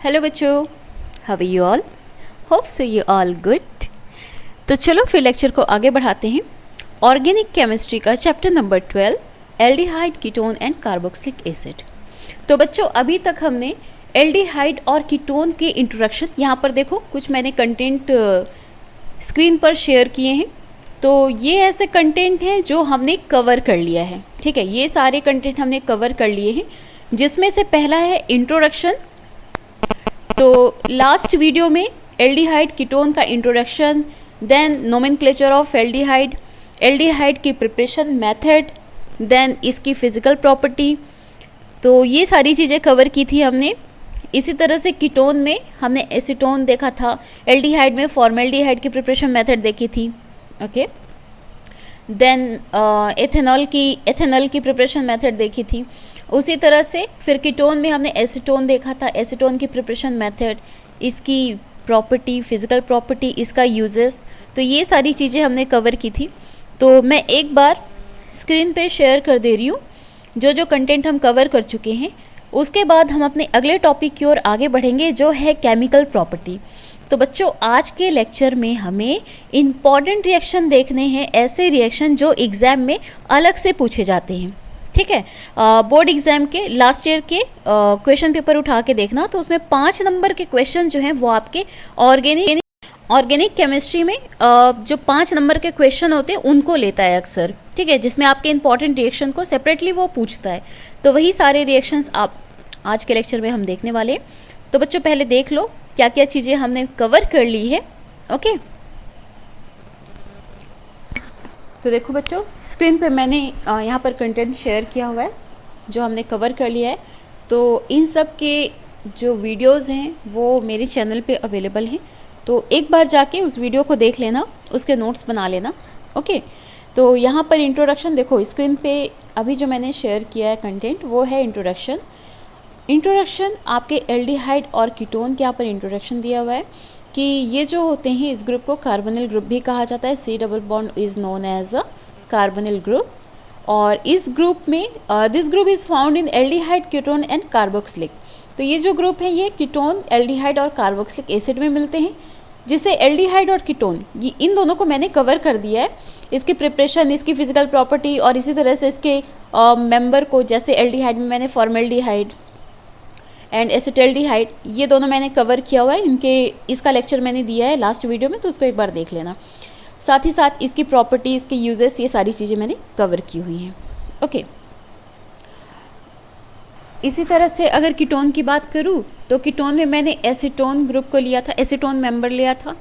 Hello बच्चों, how are you all? Hope so you all good. तो चलो फिर लेक्चर को आगे बढ़ाते हैं। ऑर्गेनिक केमिस्ट्री का chapter number 12, aldehyde, ketone and carboxylic acid. तो बच्चों अभी तक हमने एल्डिहाइड और कीटोन के इंट्रोडक्शन, यहाँ पर देखो कुछ मैंने कंटेंट स्क्रीन पर शेयर किए हैं। तो ये ऐसे कंटेंट हैं जो हमने कवर कर लिया है, ठीक है। ये सारे कंटेंट हमने कवर कर लिए हैं, जिसमें से पहला है इंट्रोडक्शन। तो लास्ट वीडियो में एल्डिहाइड कीटोन का introduction, then nomenclature of aldehyde, aldehyde की प्रिपरेशन मेथड, देन इसकी फिजिकल प्रॉपर्टी, तो ये सारी चीज़ें कवर की थी हमने। इसी तरह से कीटोन में हमने एसीटोन देखा था, एल्डिहाइड में फॉर्मेल्डिहाइड की प्रिपरेशन मेथड देखी थी, ओके। देन एथेनॉल की प्रिपरेशन मेथड देखी थी। उसी तरह से फिर कीटोन में हमने एसीटोन देखा था, एसीटोन की प्रिपरेशन मेथड, इसकी प्रॉपर्टी, फिजिकल प्रॉपर्टी, इसका यूजेस, तो ये सारी चीज़ें हमने कवर की थी। तो मैं एक बार स्क्रीन पे शेयर कर दे रही हूँ जो कंटेंट हम कवर कर चुके हैं। उसके बाद हम अपने अगले टॉपिक की ओर आगे बढ़ेंगे, जो है केमिकल प्रॉपर्टी। तो बच्चों आज के लेक्चर में हमें इम्पॉर्टेंट रिएक्शन देखने हैं, ऐसे रिएक्शन जो एग्ज़ाम में अलग से पूछे जाते हैं, ठीक है। बोर्ड एग्ज़ाम के लास्ट ईयर के क्वेश्चन पेपर उठा के देखना, तो उसमें 5 नंबर के क्वेश्चन जो हैं वो आपके ऑर्गेनिक केमिस्ट्री में जो 5 नंबर के क्वेश्चन होते हैं उनको लेता है अक्सर, ठीक है, जिसमें आपके इंपॉर्टेंट रिएक्शन को सेपरेटली वो पूछता है। तो वही सारे रिएक्शंस आप आज के लेक्चर में हम देखने वाले हैं। तो बच्चों पहले देख लो क्या क्या चीज़ें हमने कवर कर ली है, ओके। तो देखो बच्चों स्क्रीन पे मैंने यहाँ पर कंटेंट शेयर किया हुआ है जो हमने कवर कर लिया है। तो इन सब के जो वीडियोस हैं वो मेरे चैनल पे अवेलेबल हैं, तो एक बार जाके उस वीडियो को देख लेना, उसके नोट्स बना लेना, ओके। तो यहाँ पर इंट्रोडक्शन देखो स्क्रीन पे अभी जो मैंने शेयर किया है कंटेंट वो है इंट्रोडक्शन आपके एल्डिहाइड और कीटोन के यहाँ पर इंट्रोडक्शन दिया हुआ है कि ये जो होते हैं इस ग्रुप को कार्बोनिल ग्रुप भी कहा जाता है। C double bond is known as a carbonyl group. और इस ग्रुप में this group is found in aldehyde, ketone and carboxylic. तो ये जो ग्रुप है ये कीटोन, एल्डिहाइड और कार्बोक्सिलिक एसिड में मिलते हैं, जिसे एल्डिहाइड और कीटोन इन दोनों को मैंने कवर कर दिया है। इसकी प्रिपरेशन, इसकी फिजिकल प्रॉपर्टी और इसी तरह से इसके मेंबर को, जैसे एल्डिहाइड में मैंने फॉर्मेल्डिहाइड एंड एसिटल्डिहाइड, ये दोनों मैंने कवर किया हुआ है। इसका लेक्चर मैंने दिया है लास्ट वीडियो में, तो उसको एक बार देख लेना। साथ ही साथ इसकी प्रॉपर्टी, इसके यूजेस, ये सारी चीज़ें मैंने कवर की हुई हैं, ओके। इसी तरह से अगर कीटोन की बात करूँ तो कीटोन में मैंने एसीटोन ग्रुप को लिया था, एसीटोन मेंबर लिया था।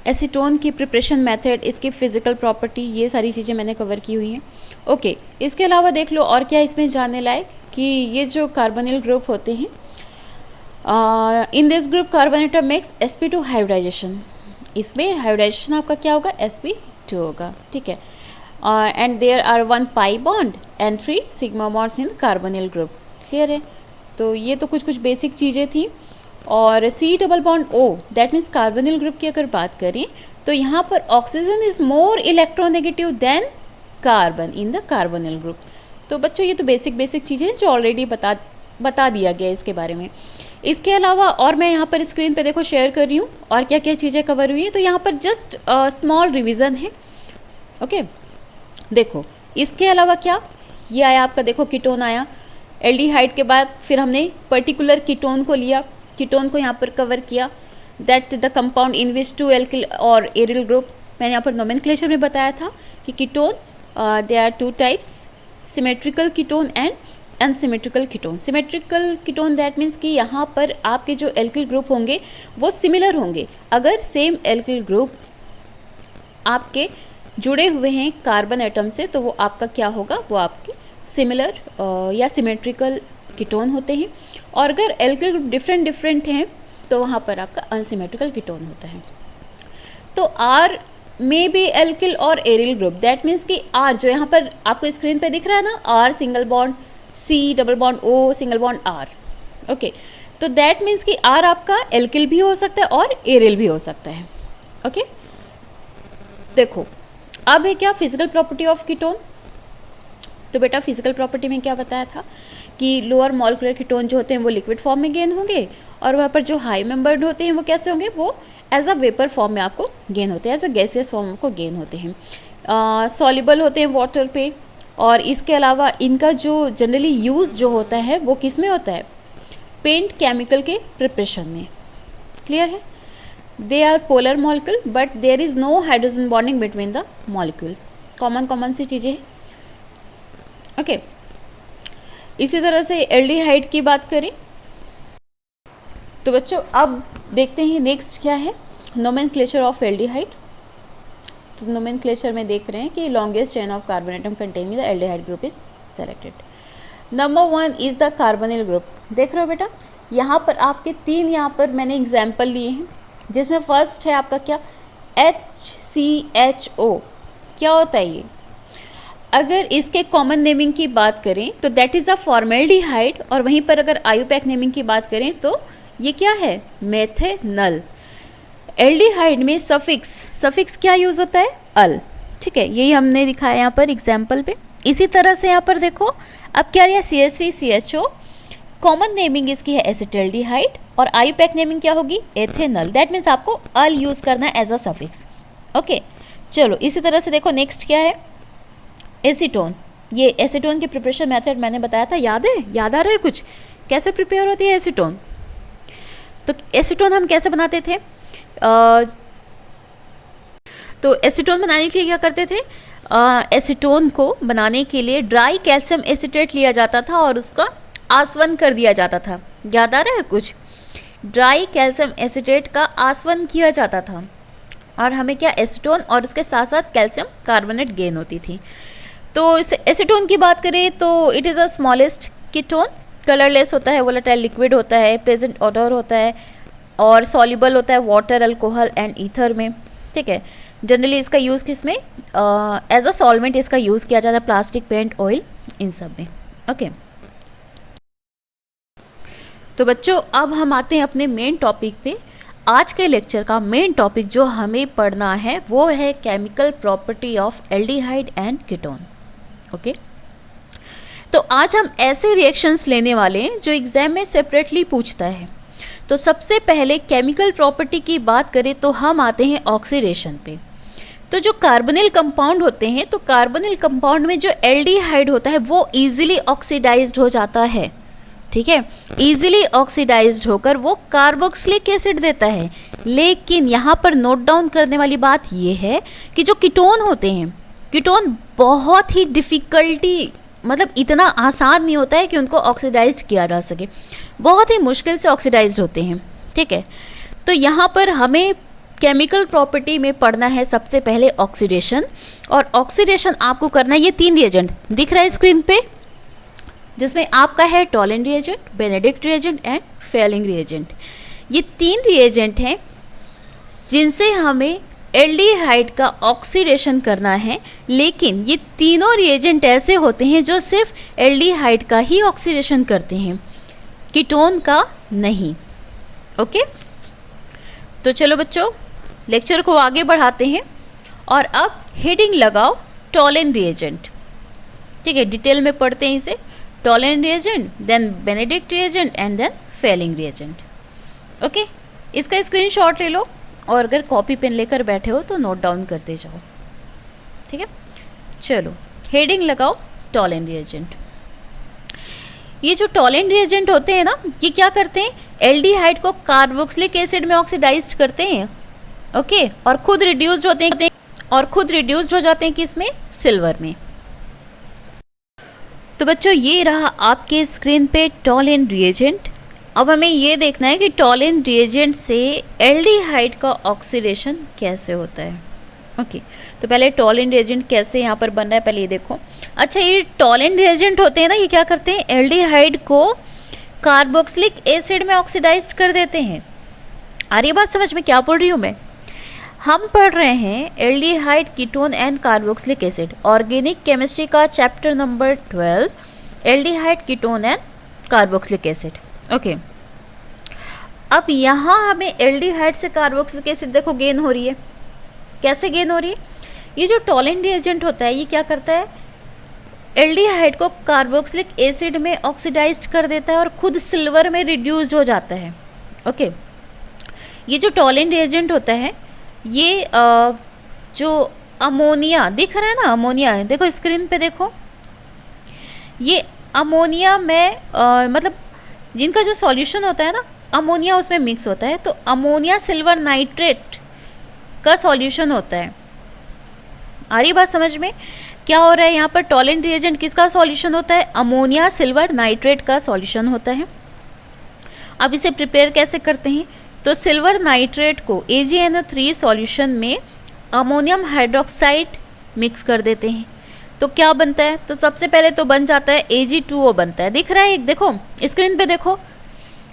एसीटोन की प्रिपरेशन मेथड, इसकी फिजिकल प्रॉपर्टी, ये सारी चीज़ें मैंने कवर की हुई हैं, ओके। इसके अलावा देख लो और क्या इसमें जानने लायक कि ये जो कार्बोनिल ग्रुप होते हैं, in this group carbon atom makes sp2 hybridization. इसमें हाइब्रिडाइजेशन आपका क्या होगा, sp2 होगा, ठीक है। And there are 1 pi bond and 3 sigma bonds in carbonyl group, clear है। तो ये तो कुछ बेसिक चीज़ें थी। और C double bond O, that means carbonyl group की अगर बात करें तो यहाँ पर oxygen is more electronegative than carbon in the carbonyl group. तो बच्चों ये तो बेसिक चीज़ें हैं जो ऑलरेडी बता दिया गया इसके बारे में। इसके अलावा और मैं यहाँ पर स्क्रीन पे देखो शेयर कर रही हूँ और क्या क्या चीज़ें कवर हुई हैं। तो यहाँ पर जस्ट स्मॉल रिवीजन है, ओके। देखो इसके अलावा क्या ये आया आपका, देखो कीटोन आया एल्डिहाइड के बाद, फिर हमने पर्टिकुलर कीटोन को लिया, कीटोन को यहाँ पर कवर किया, that the compound in which 2 alkyl और एरिल ग्रुप। मैंने यहाँ पर नोमेनक्लेचर में बताया था कि ketone they are 2 types, symmetrical ketone and unsymmetrical ketone. Symmetrical ketone that means कि यहाँ पर आपके जो एल्किल ग्रुप होंगे वो सिमिलर होंगे। अगर सेम एल्किल ग्रुप आपके जुड़े हुए हैं कार्बन एटम से तो वो आपका क्या होगा, वो आपके सिमिलर या सिमेट्रिकल कीटोन होते हैं। और अगर एल्किल ग्रुप डिफरेंट हैं तो वहाँ पर आपका अनसिमेट्रिकल कीटोन होता है। तो आर मे बी एल्किल और एरिल ग्रुप, दैट मीन्स कि आर जो यहाँ पर आपको स्क्रीन पे दिख रहा है ना, R single bond, C double bond O single bond R, okay. तो दैट मीन्स कि R आपका एल्किल भी हो सकता है और एरिल भी हो सकता है, ओके। देखो अब है क्या फिजिकल प्रॉपर्टी ऑफ कीटोन। तो बेटा फिजिकल प्रॉपर्टी में क्या बताया था कि लोअर मॉलिक्यूलर कीटोन जो होते हैं वो लिक्विड फॉर्म में गेन होंगे, और वहाँ पर जो हाई मेंबर्ड होते हैं वो कैसे होंगे, वो एज अ वेपर फॉर्म में आपको गेन होते हैं, एज अ गैसियस फॉर्म में आपको गेन होते हैं, सॉल्युबल होते हैं वाटर पे। और इसके अलावा इनका जो जनरली यूज़ जो होता है वो किस में होता है, पेंट केमिकल के प्रिपरेशन में। क्लियर है? They are polar molecule but there is no hydrogen bonding between the molecule. Common सी चीज़ें हैं। ओके, इसी तरह से एल्डिहाइड की बात करें तो बच्चों अब देखते हैं नेक्स्ट क्या है, नोमेनक्लेचर ऑफ एल्डिहाइड। तो नोमेनक्लेचर में देख रहे हैं कि longest chain of carbon atom containing the aldehyde group is selected. Number 1 is the carbonyl group. देख रहे हो बेटा, यहाँ पर आपके 3 यहाँ पर मैंने एग्जाम्पल लिए हैं, जिसमें फर्स्ट है आपका क्या, HCHO। क्या होता है ये? अगर इसके कॉमन नेमिंग की बात करें तो दैट इज़ अ फॉर्मेल्डिहाइड, और वहीं पर अगर आयुपैक नेमिंग की बात करें तो ये क्या है, मेथेनल। एल्डिहाइड में सफिक्स क्या यूज़ होता है, अल। ठीक है, यही हमने दिखाया यहाँ पर एग्जाम्पल पे। इसी तरह से यहाँ पर देखो, अब क्या रहा, CH3CHO, कॉमन नेमिंग इसकी है एसिटल्डिहाइड, और आयुपैक नेमिंग क्या होगी, एथेनल। दैट मीन्स आपको अल यूज़ करना है एज अ सफिक्स। ओके, चलो इसी तरह से देखो नेक्स्ट क्या है, एसीटोन। ये एसीटोन की प्रिपरेशन मेथड मैंने बताया था, याद है, याद आ रहा है कुछ, कैसे प्रिपेयर होती है एसीटोन? तो एसीटोन हम कैसे बनाते थे, तो एसीटोन बनाने के लिए क्या करते थे, एसीटोन को बनाने के लिए ड्राई कैल्शियम एसीटेट लिया जाता था और उसका आसवन कर दिया जाता था। याद आ रहा है कुछ? ड्राई कैल्शियम एसीटेट का आसवन किया जाता था और हमें क्या, एसीटोन और उसके साथ साथ कैल्शियम कार्बोनेट गेन होती थी। तो इस एसीटोन की बात करें तो it is a smallest ketone, colourless होता है, वोलेटाइल लिक्विड होता है, प्रेजेंट ऑडर होता है, और सॉल्युबल होता है वाटर, अल्कोहल एंड ईथर में। ठीक है, जनरली इसका यूज़ किस में, एज अ सॉल्वेंट इसका यूज़ किया जाता है, प्लास्टिक, पेंट, ऑयल, इन सब में। ओके, तो बच्चों अब हम आते हैं अपने मेन टॉपिक पे। आज के लेक्चर का मेन टॉपिक जो हमें पढ़ना है वो है chemical property of aldehyde and ketone. Okay, तो आज हम ऐसे रिएक्शंस लेने वाले हैं जो एग्जाम में सेपरेटली पूछता है। तो सबसे पहले केमिकल प्रॉपर्टी की बात करें तो हम आते हैं ऑक्सीडेशन पे। तो जो कार्बोनिल कंपाउंड होते हैं, तो कार्बोनिल कंपाउंड में जो एल्डिहाइड होता है वो इजीली ऑक्सीडाइज्ड हो जाता है। ठीक है, इजीली ऑक्सीडाइज्ड होकर वो कार्बोक्सिलिक एसिड देता है। लेकिन यहाँ पर नोट डाउन करने वाली बात ये है कि जो कीटोन होते हैं, कीटोन बहुत ही डिफ़िकल्टी, मतलब इतना आसान नहीं होता है कि उनको ऑक्सीडाइज्ड किया जा सके, बहुत ही मुश्किल से ऑक्सीडाइज्ड होते हैं। ठीक है, तो यहाँ पर हमें केमिकल प्रॉपर्टी में पढ़ना है सबसे पहले ऑक्सीडेशन, और ऑक्सीडेशन आपको करना है, ये 3 रिएजेंट दिख रहा है स्क्रीन पे, जिसमें आपका है Tollens reagent, Benedict reagent and Fehling reagent. ये 3 रिएजेंट हैं जिनसे हमें एल्डिहाइड का ऑक्सीडेशन करना है। लेकिन ये तीनों रिएजेंट ऐसे होते हैं जो सिर्फ एल्डिहाइड का ही ऑक्सीडेशन करते हैं, कीटोन का नहीं। ओके, तो चलो बच्चों लेक्चर को आगे बढ़ाते हैं, और अब हेडिंग लगाओ टॉलेंट रिएजेंट। ठीक है, डिटेल में पढ़ते हैं इसे, Tollens reagent, then Benedict reagent and then Fehling reagent. Okay, इसका स्क्रीनशॉट ले लो, और अगर कॉपी पेन लेकर बैठे हो तो नोट डाउन करते जाओ। ठीक है, चलो हेडिंग लगाओ टॉलेंट रिएजेंट। ये जो टॉलेंट रिएजेंट होते हैं ना, ये क्या करते हैं, एल्डिहाइड को कार्बोक्सिलिक एसिड में ऑक्सीडाइज्ड करते हैं। ओके, और खुद रिड्यूस्ड होते हैं, और खुद रिड्यूस्ड हो जाते हैं किसमें, सिल्वर में। तो बच्चों ये रहा आपके स्क्रीन पे टॉलेंट रिएजेंट। अब हमें ये देखना है कि टॉलेंट रिएजेंट से एल्डिहाइड का ऑक्सीडेशन कैसे होता है। ओके, तो पहले टॉलेंट रिएजेंट कैसे यहाँ पर बन रहा है पहले ये देखो। अच्छा, ये टॉलेंट रिएजेंट होते हैं ना, ये क्या करते हैं, एल्डिहाइड को कार्बोक्सिलिक एसिड में ऑक्सीडाइज्ड कर देते हैं। आ रही बात समझ में, क्या पढ़ रही हूँ मैं? हम पढ़ रहे हैं aldehyde, ketone and carboxylic acid, organic chemistry का chapter number 12, aldehyde, ketone and carboxylic acid. Okay, अब यहाँ हमें एल्डिहाइड से कार्बोक्सिलिक एसिड देखो गेन हो रही है। कैसे गेन हो रही है? ये जो टॉलेंट रिएजेंट होता है ये क्या करता है, एल्डिहाइड को कार्बोक्सिलिक एसिड में ऑक्सीडाइज्ड कर देता है और खुद सिल्वर में रिड्यूस्ड हो जाता है। ओके, ये जो टॉलेंट रिएजेंट होता है ये जो अमोनिया दिख रहा है ना, अमोनिया है, देखो स्क्रीन पे देखो, ये अमोनिया में मतलब जिनका जो सॉल्यूशन होता है ना, अमोनिया उसमें मिक्स होता है, तो अमोनिया सिल्वर नाइट्रेट का सॉल्यूशन होता है। आ रही बात समझ में? क्या हो रहा है यहाँ पर? टॉलेंट रिएजेंट किसका सॉल्यूशन होता है? अमोनिया सिल्वर नाइट्रेट का सॉल्यूशन होता है। अब इसे प्रिपेयर कैसे करते हैं? तो सिल्वर नाइट्रेट को AgNO3 सॉल्यूशन में अमोनियम हाइड्रोक्साइड मिक्स कर देते हैं, तो क्या बनता है? तो सबसे पहले तो बन जाता है Ag2O बनता है। दिख रहा है? देखो स्क्रीन पे देखो,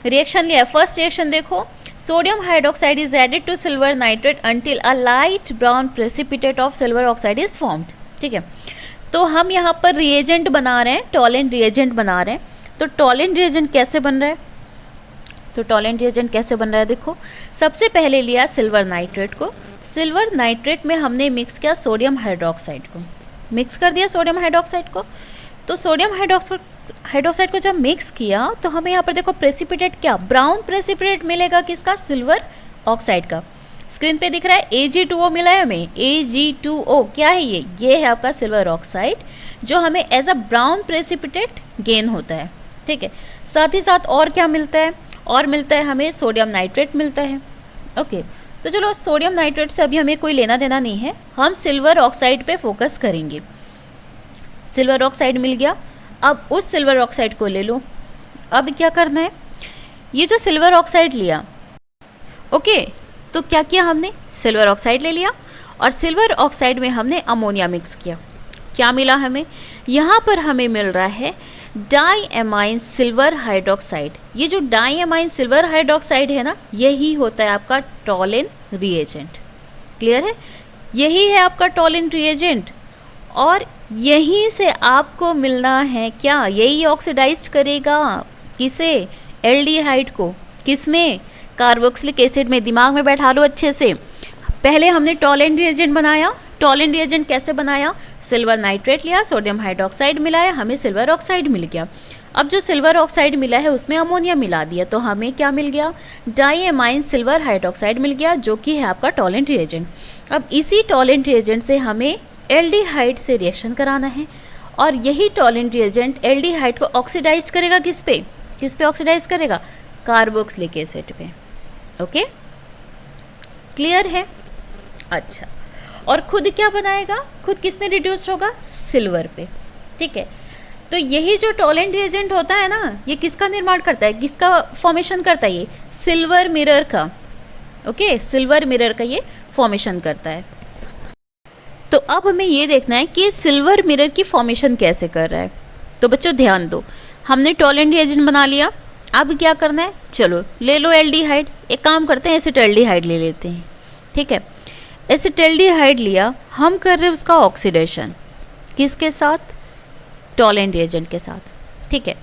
रिएक्शन लिया है। फर्स्ट रिएक्शन देखो, sodium hydroxide is added to silver nitrate until a light brown precipitate of silver oxide is formed. ठीक है, तो हम यहाँ पर रिएजेंट बना रहे हैं, टॉलेंट रिएजेंट बना रहे हैं। तो टॉलेंट रिएजेंट कैसे बन रहा है? तो टॉलेंट रिएजेंट कैसे बन रहा है? देखो, सबसे पहले लिया सिल्वर नाइट्रेट को, सिल्वर नाइट्रेट में हमने मिक्स किया सोडियम हाइड्रोक्साइड को, मिक्स कर दिया सोडियम हाइड्रोक्साइड को। तो सोडियम हाइड्रोक्साइड को जब मिक्स किया तो हमें यहाँ पर देखो प्रेसिपिटेट क्या, ब्राउन प्रेसिपिटेट मिलेगा, किसका? सिल्वर ऑक्साइड का। स्क्रीन पे दिख रहा है Ag2O मिला है हमें, Ag2O क्या है ये है आपका सिल्वर ऑक्साइड, जो हमें as a brown precipitate gain होता है। ठीक है, साथ ही साथ और क्या मिलता है? और मिलता है हमें सोडियम नाइट्रेट मिलता है। ओके, तो चलो सोडियम नाइट्रेट से अभी हमें कोई लेना देना नहीं है, हम सिल्वर ऑक्साइड पे फोकस करेंगे। सिल्वर ऑक्साइड मिल गया, अब उस सिल्वर ऑक्साइड को ले लो। अब क्या करना है? ये जो सिल्वर ऑक्साइड लिया, ओके, तो क्या किया हमने? सिल्वर ऑक्साइड ले लिया और सिल्वर ऑक्साइड में हमने अमोनिया मिक्स किया। क्या मिला हमें? यहाँ पर हमें मिल रहा है डाईएमाइन सिल्वर हाइड्रोक्साइड। ये जो डाईएमाइन सिल्वर हाइड्रोक्साइड है ना, यही होता है आपका टॉलेंट रिएजेंट। क्लियर है? यही है आपका टॉलेंट रिएजेंट और यहीं से आपको मिलना है क्या? यही ऑक्सीडाइज करेगा किसे? एल्डिहाइड को। किसमें? कार्बोक्सिलिक एसिड में। दिमाग में बैठा लो अच्छे से। पहले हमने टॉलेंट रिएजेंट बनाया। टॉलेंट रिएजेंट कैसे बनाया? सिल्वर नाइट्रेट लिया, सोडियम हाइड्रोक्साइड मिलाया, हमें सिल्वर ऑक्साइड मिल गया। अब जो सिल्वर ऑक्साइड मिला है उसमें अमोनिया मिला दिया, तो हमें क्या मिल गया? डाईएमाइन सिल्वर हाइड्रोक्साइड मिल गया, जो कि है आपका टॉलेंट रिएजेंट। अब इसी टॉलेंट रिएजेंट से हमें एल्डिहाइड से रिएक्शन कराना है और यही टॉलेंट रिएजेंट एल्डिहाइड को ऑक्सीडाइज करेगा। किस पे? किस पे ऑक्सीडाइज करेगा? कार्बोक्सिलिक एसिड पे। ओके, क्लियर है? अच्छा, और खुद क्या बनाएगा? खुद किस में रिड्यूस होगा? सिल्वर पे। ठीक है, तो यही जो टॉलेंट रिएजेंट होता है ना, ये किसका निर्माण करता है? किसका फॉर्मेशन करता है? ये सिल्वर मिरर का। ओके, सिल्वर मिरर का ये फॉर्मेशन करता है। तो अब हमें ये देखना है कि सिल्वर मिरर की फॉर्मेशन कैसे कर रहा है। तो बच्चों ध्यान दो, हमने टॉलेंट रिएजेंट बना लिया, अब क्या करना है? चलो ले लो एल्डिहाइड। एक काम करते हैं, एसिटाल्डिहाइड ले लेते हैं। ठीक है, एसिटाल्डिहाइड लिया, हम कर रहे हैं उसका ऑक्सीडेशन। किसके साथ? टॉलेंट रिएजेंट के साथ। ठीक है,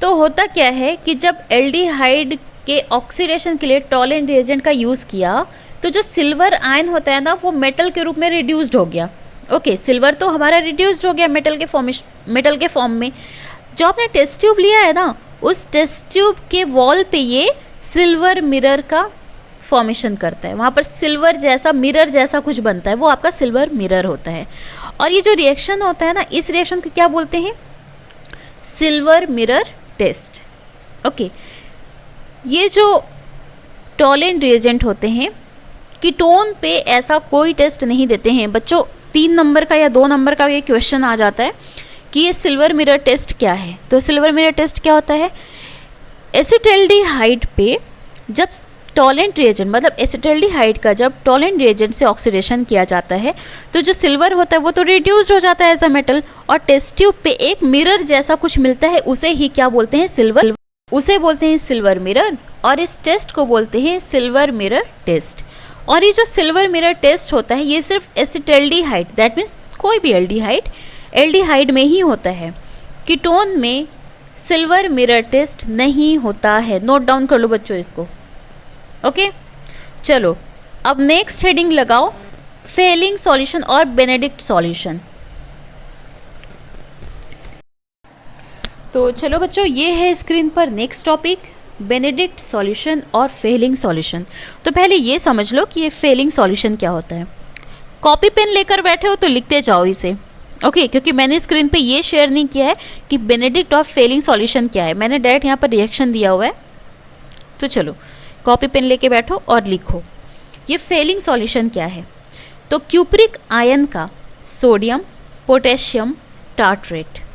तो होता क्या है कि जब एल्डिहाइड के ऑक्सीडेशन के लिए टॉलेंट रिएजेंट का यूज़ किया तो जो सिल्वर आयन होता है ना, वो मेटल के रूप में रिड्यूस्ड हो गया। ओके, सिल्वर तो हमारा रिड्यूस्ड हो गया मेटल के फॉर्म में। जो आपने टेस्ट ट्यूब लिया है ना, उस टेस्ट ट्यूब के वॉल पे ये सिल्वर मिरर का फॉर्मेशन करता है। वहाँ पर सिल्वर जैसा, मिरर जैसा कुछ बनता है, वो आपका सिल्वर मिरर होता है। और ये जो रिएक्शन होता है ना, इस रिएक्शन को क्या बोलते हैं? Silver mirror test. ओके, ये जो टॉलेंट रिएजेंट होते हैं, कीटोन पे ऐसा कोई टेस्ट नहीं देते हैं। बच्चों 3 नंबर का या 2 नंबर का ये क्वेश्चन आ जाता है कि ये सिल्वर मिरर टेस्ट क्या है। तो सिल्वर मिरर टेस्ट क्या होता है? एसिटाल्डिहाइड पे जब टॉलेंट रिएजेंट, मतलब एसिटाल्डिहाइड का जब टॉलेंट रिएजेंट से ऑक्सीडेशन किया जाता है तो जो सिल्वर होता है वो तो रिड्यूस्ड हो जाता है एज अ मेटल, और टेस्ट ट्यूब पे एक मिरर जैसा कुछ मिलता है, उसे ही क्या बोलते हैं? सिल्वर। उसे बोलते हैं सिल्वर मिरर, और इस टेस्ट को बोलते हैं सिल्वर मिरर टेस्ट। और ये जो सिल्वर मिरर टेस्ट होता है, ये सिर्फ एसिटाल्डिहाइड, दैट मीन्स कोई भी एल्डिहाइड में ही होता है। कीटोन में सिल्वर मिरर टेस्ट नहीं होता है। नोट डाउन कर लो बच्चों इसको। ओके, चलो अब नेक्स्ट हेडिंग लगाओ, फेलिंग सॉल्यूशन और बेनेडिक्ट सॉल्यूशन। तो चलो बच्चों, ये है स्क्रीन पर नेक्स्ट टॉपिक, बेनेडिक्ट सॉल्यूशन और फेलिंग सॉल्यूशन। तो पहले ये समझ लो कि ये फेलिंग सॉल्यूशन क्या होता है। कॉपी पेन लेकर बैठे हो तो लिखते जाओ इसे, ओके क्योंकि मैंने स्क्रीन पे ये शेयर नहीं किया है कि बेनेडिक्ट और फेलिंग सॉल्यूशन क्या है, मैंने डायरेक्ट यहाँ पर रिएक्शन दिया हुआ है। तो चलो कॉपी पेन लेके बैठो और लिखो ये फेलिंग सॉल्यूशन क्या है। तो क्यूप्रिक आयन का sodium potassium tartrate,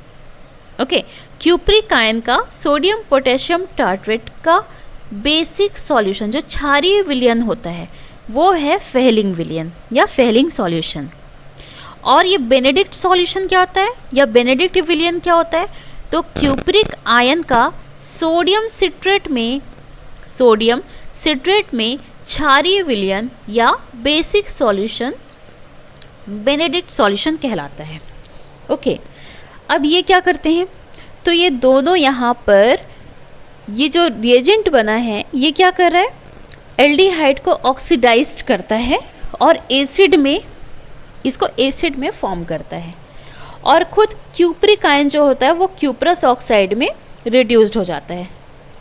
okay cupric ion का सोडियम पोटेशियम टार्ट्रेट का बेसिक सॉल्यूशन जो क्षारीय विलयन होता है वो है फेलिंग विलयन या फेलिंग सॉल्यूशन। और ये बेनेडिक्ट सॉल्यूशन क्या होता है या बेनेडिक्ट विलयन क्या होता है। तो क्यूप्रिक आयन का सोडियम सिट्रेट में क्षारीय विलयन या बेसिक सॉल्यूशन बेनेडिक्ट सॉल्यूशन कहलाता है। ओके अब ये क्या करते हैं, तो ये दोनों यहाँ पर ये जो रिएजेंट बना है ये क्या कर रहा है, एल्डिहाइड को ऑक्सीडाइज्ड करता है और एसिड में इसको एसिड में फॉर्म करता है और खुद क्यूप्रिक आयन जो होता है वो क्यूप्रस ऑक्साइड में रिड्यूस्ड हो जाता है।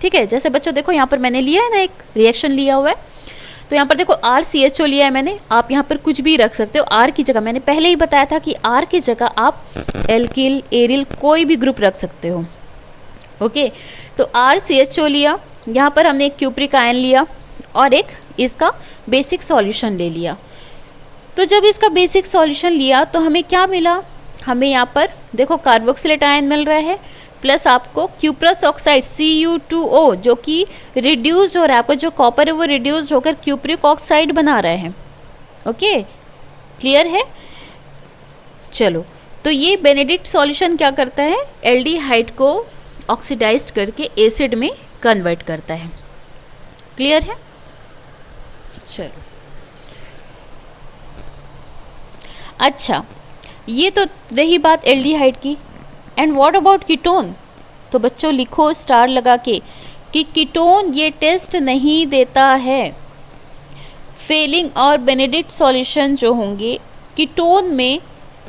ठीक है, जैसे बच्चों देखो यहाँ पर मैंने लिया है ना, एक रिएक्शन लिया हुआ है, तो यहाँ पर देखो RCHO लिया है मैंने, आप यहाँ पर कुछ भी रख सकते हो। R की जगह मैंने पहले ही बताया था कि R की जगह आप एल्किल एरिल कोई भी ग्रुप रख सकते हो। ओके तो RCHO लिया, यहाँ पर हमने एक क्यूप्रिक आयन लिया और एक इसका बेसिक सॉल्यूशन ले लिया। तो जब इसका बेसिक सॉल्यूशन लिया तो हमें क्या मिला, हमें यहाँ पर देखो कार्बोक्सिलेट आयन मिल रहा है प्लस आपको क्यूप्रस ऑक्साइड Cu2O जो कि रिड्यूस्ड हो रहा है, आपको जो कॉपर है वो रिड्यूस्ड होकर क्यूप्रिक ऑक्साइड बना रहा है। ओके क्लियर है। चलो तो ये बेनेडिक्ट सॉल्यूशन क्या करता है, एल्डिहाइड को ऑक्सीडाइज्ड करके एसिड में कन्वर्ट करता है। क्लियर है। चलो अच्छा ये तो रही बात एल्डिहाइड की। And what about ketone. तो बच्चों लिखो स्टार लगा के कि कीटोन ये टेस्ट नहीं देता है। फेलिंग और बेनेडिक्ट सॉल्यूशन जो होंगे कीटोन में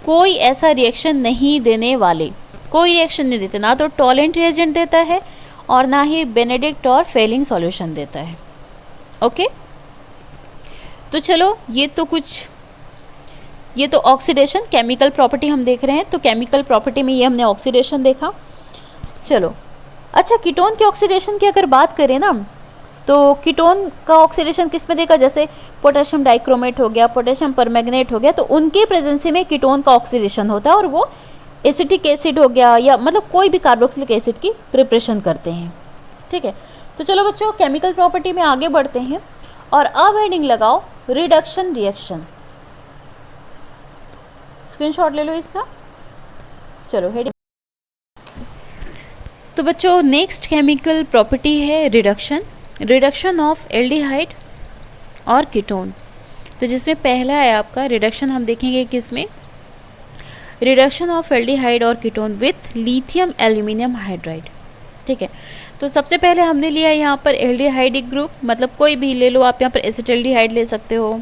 कोई ऐसा रिएक्शन नहीं देने वाले, कोई रिएक्शन नहीं देते, ना तो टॉलेंट रिएजेंट देता है और ना ही बेनेडिक्ट और फेलिंग सॉल्यूशन देता है। ओके तो चलो ये तो ऑक्सीडेशन केमिकल प्रॉपर्टी हम देख रहे हैं, तो केमिकल प्रॉपर्टी में ये हमने ऑक्सीडेशन देखा। चलो अच्छा कीटोन के ऑक्सीडेशन की अगर बात करें ना, तो कीटोन का ऑक्सीडेशन किस में देखा, जैसे पोटेशियम डाइक्रोमेट हो गया, पोटेशियम परमैंगनेट हो गया, तो उनकी प्रेजेंसी में कीटोन का ऑक्सीडेशन होता है और वो एसिटिक एसिड हो गया या मतलब कोई भी कार्बोक्सिलिक एसिड की प्रिपरेशन करते हैं। ठीक है तो चलो बच्चों केमिकल प्रॉपर्टी में आगे बढ़ते हैं और अब हेडिंग लगाओ रिडक्शन रिएक्शन। स्क्रीनशॉट ले लो इसका। चलो हेडिंग। तो बच्चों नेक्स्ट केमिकल प्रॉपर्टी है रिडक्शन ऑफ एल्डिहाइड और कीटोन। तो जिसमें पहला है आपका रिडक्शन, हम देखेंगे किसमें, रिडक्शन ऑफ एल्डिहाइड और ketone with lithium aluminium hydride. ठीक है तो सबसे पहले हमने लिया यहाँ पर एल्डिहाइडिक ग्रुप, मतलब कोई भी ले लो आप, यहाँ पर एसिटाल्डिहाइड ले सकते हो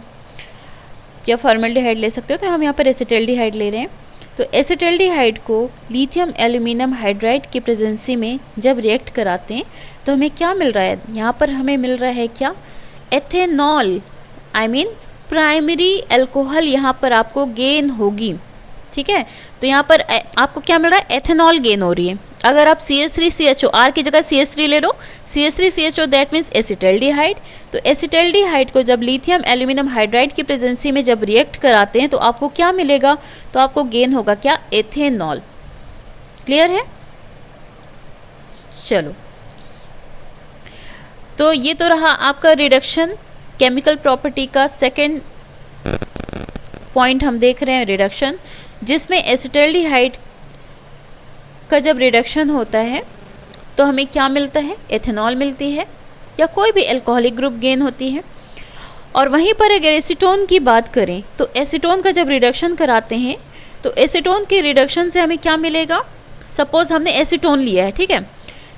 या फॉर्मल्डिहाइड ले सकते हो, तो हम यहाँ पर एसिटाल्डिहाइड ले रहे हैं। तो एसिटाल्डिहाइड को लिथियम एल्यूमिनियम हाइड्राइड की प्रेजेंसी में जब रिएक्ट कराते हैं तो हमें क्या मिल रहा है, यहाँ पर हमें मिल रहा है क्या, ethanol, I mean primary alcohol यहाँ पर आपको गेन होगी। ठीक है तो यहाँ पर आपको क्या मिल रहा है, एथेनॉल गेन हो रही है। अगर आप CH3CHO, R की जगह CH3 ले लो, CH3CHO दैट मीन्स एसिटाल्डिहाइड। तो एसिटाल्डिहाइड को जब लिथियम एल्यूमिनियम हाइड्राइड की प्रेजेंसी में जब रिएक्ट कराते हैं तो आपको क्या मिलेगा, तो आपको गेन होगा क्या, एथेनॉल। क्लियर है। चलो तो ये तो रहा आपका रिडक्शन केमिकल प्रॉपर्टी का सेकेंड पॉइंट हम देख रहे हैं, रिडक्शन, जिसमें एसिटाल्डिहाइड का जब रिडक्शन होता है तो हमें क्या मिलता है, एथेनॉल मिलती है या कोई भी अल्कोहलिक ग्रुप गेन होती है। और वहीं पर अगर एसीटोन की बात करें तो एसीटोन का जब रिडक्शन कराते हैं तो एसीटोन के रिडक्शन से हमें क्या मिलेगा, सपोज हमने एसीटोन लिया है, ठीक है,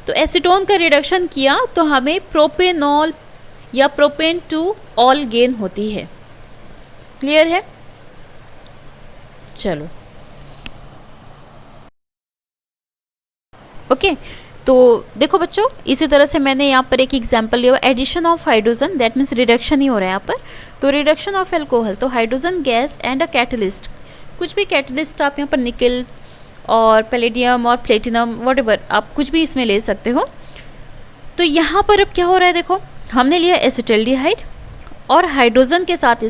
तो एसीटोन का रिडक्शन किया तो हमें प्रोपेनॉल या प्रोपेन टू ऑल गेन होती है। क्लियर है। चलो ओके। तो देखो बच्चों, इसी तरह से मैंने यहाँ पर एक एग्जांपल लिया, addition of hydrogen, that means reduction ही हो रहा है यहाँ पर। तो रिडक्शन ऑफ एल्कोहल, तो hydrogen gas and a catalyst, कुछ भी कैटलिस्ट आप यहाँ पर निकल और पैलेडियम और प्लेटिनम व्हाटएवर आप कुछ भी इसमें ले सकते हो। तो यहाँ पर अब क्या हो रहा है, देखो हमने लिया एसिटल्डिहाइड और हाइड्रोजन के साथ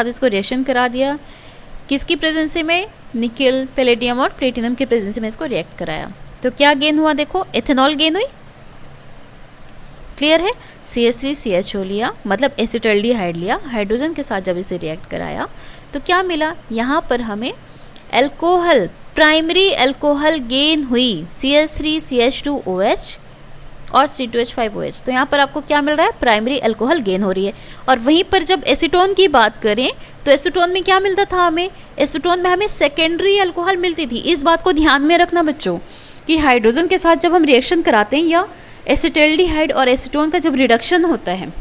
इसको रिएक्शन करा दिया, किसकी प्रेजेंसी में, निकल, पैलेडियम और प्लेटिनम की प्रेजेंसी में इसको रिएक्ट कराया। तो क्या गेन हुआ, देखो एथेनॉल गेन हुई, क्लियर है। CH3CHO लिया, मतलब एसिटल्डिहाइड लिया, हाइड्रोजन के साथ जब इसे रिएक्ट कराया तो क्या मिला, यहाँ पर हमें एल्कोहल, प्राइमरी एल्कोहल गेन हुई, CH3CH2OH और C2H5OH। तो यहाँ पर आपको क्या मिल रहा है, प्राइमरी एल्कोहल गेन हो रही है। और वहीं पर जब एसीटोन की बात करें तो एसीटोन में क्या मिलता था हमें, एसीटोन में हमें सेकेंडरी एल्कोहल मिलती थी। इस बात को ध्यान में रखना बच्चों कि हाइड्रोजन के साथ जब हम रिएक्शन कराते हैं या एसिटल्डिहाइड और एसीटोन का जब रिडक्शन होता है,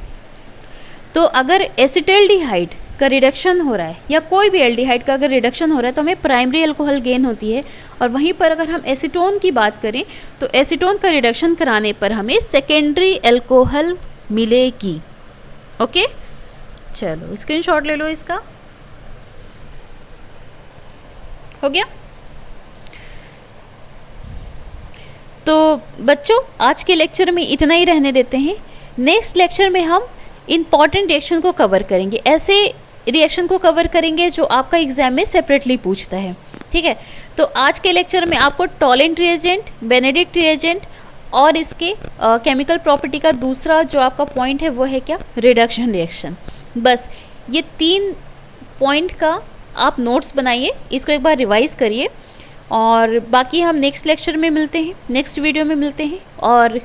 तो अगर एसिटल्डिहाइड का रिडक्शन हो रहा है या कोई भी एल्डिहाइड का अगर रिडक्शन हो रहा है तो हमें प्राइमरी अल्कोहल गेन होती है। और वहीं पर अगर हम एसीटोन की बात करें तो एसीटोन का रिडक्शन कराने पर हमें सेकेंडरी अल्कोहल मिलेगी। ओके, चलो स्क्रीनशॉट ले लो इसका, हो गया। तो बच्चों आज के लेक्चर में इतना ही रहने देते हैं। नेक्स्ट लेक्चर में हम इम्पॉर्टेंट रिएक्शन को कवर करेंगे, ऐसे रिएक्शन को कवर करेंगे जो आपका एग्जाम में सेपरेटली पूछता है, ठीक है। तो आज के लेक्चर में आपको टॉलेंट रिएजेंट, बेनेडिक्ट रिएजेंट और इसके केमिकल प्रॉपर्टी का दूसरा जो आपका पॉइंट है वो है क्या, रिडक्शन रिएक्शन। बस ये 3 पॉइंट का आप नोट्स बनाइए, इसको एक बार रिवाइज करिए और बाकी हम नेक्स्ट लेक्चर में मिलते हैं, नेक्स्ट वीडियो में मिलते हैं और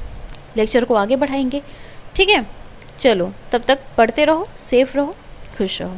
लेक्चर को आगे बढ़ाएंगे, ठीक है। चलो तब तक पढ़ते रहो, सेफ रहो, खुश रहो।